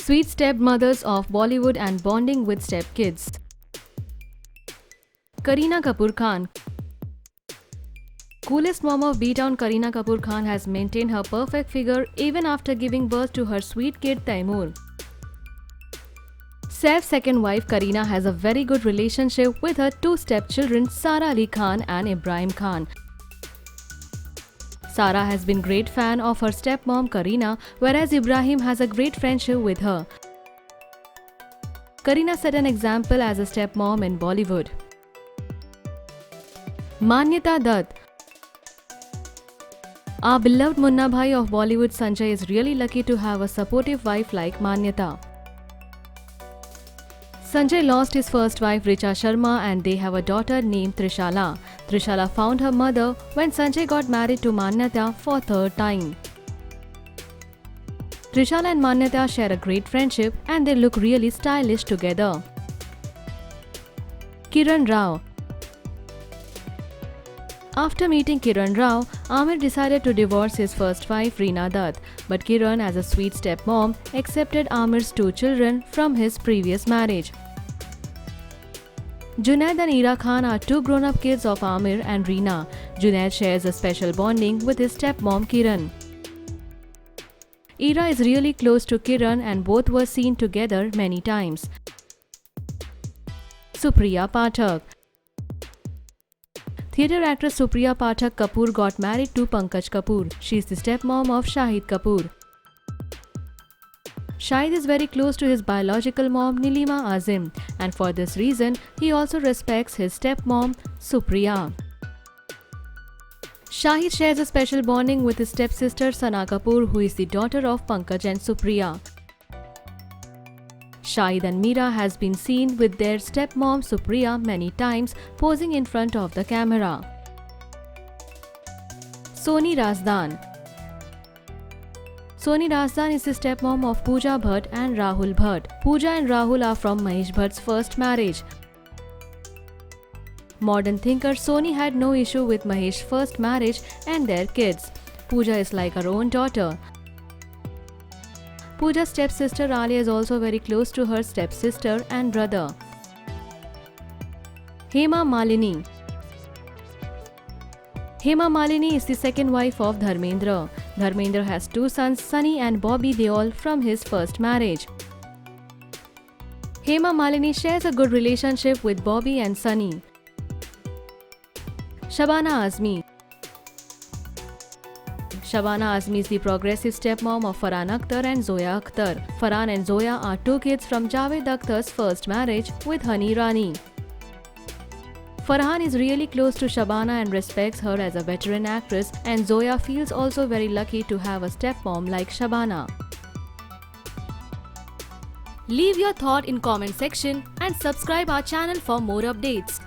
Sweet stepmothers of Bollywood and bonding with stepkids. Kareena Kapoor Khan. Coolest mom of B-Town Kareena Kapoor Khan has maintained her perfect figure even after giving birth to her sweet kid Taimur. Saif's second wife Kareena has a very good relationship with her two stepchildren Sara Ali Khan and Ibrahim Khan. Sara has been great fan of her stepmom Kareena, whereas Ibrahim has a great friendship with her. Kareena set an example as a stepmom in Bollywood. Manyata Dutt. Our beloved Munna Bhai of Bollywood Sanjay is really lucky to have a supportive wife like Manyata. Sanjay lost his first wife Richa Sharma and they have a daughter named Trishala. Trishala found her mother when Sanjay got married to Manyata for third time. Trishala and Manyata share a great friendship and they look really stylish together. Kiran Rao. After meeting Kiran Rao, Aamir decided to divorce his first wife Reena Dutt, but Kiran, as a sweet stepmom, accepted Aamir's two children from his previous marriage. Junaid and Ira Khan are two grown-up kids of Aamir and Reena. Junaid shares a special bonding with his stepmom Kiran. Ira is really close to Kiran and both were seen together many times. Supriya Pathak. Theatre actress Supriya Pathak Kapoor got married to Pankaj Kapoor. She is the stepmom of Shahid Kapoor. Shahid is very close to his biological mom Nilima Azim, and for this reason, he also respects his stepmom Supriya. Shahid shares a special bonding with his stepsister Sana Kapoor, who is the daughter of Pankaj and Supriya. Shahid and Meera has been seen with their stepmom Supriya many times posing in front of the camera. Soni Razdan. Soni Razdan is the stepmom of Pooja Bhatt and Rahul Bhatt. Pooja and Rahul are from Mahesh Bhatt's first marriage. Modern thinker Soni had no issue with Mahesh's first marriage and their kids. Pooja is like her own daughter. Pooja's stepsister Alia is also very close to her stepsister and brother. Hema Malini. Hema Malini is the second wife of Dharmendra. Dharmendra has two sons, Sunny and Bobby Deol, from his first marriage. Hema Malini shares a good relationship with Bobby and Sunny. Shabana Azmi. Shabana Azmi is the progressive stepmom of Farhan Akhtar and Zoya Akhtar. Farhan and Zoya are two kids from Javed Akhtar's first marriage with Hani Rani. Farhan is really close to Shabana and respects her as a veteran actress, and Zoya feels also very lucky to have a stepmom like Shabana. Leave your thought in comment section and subscribe our channel for more updates.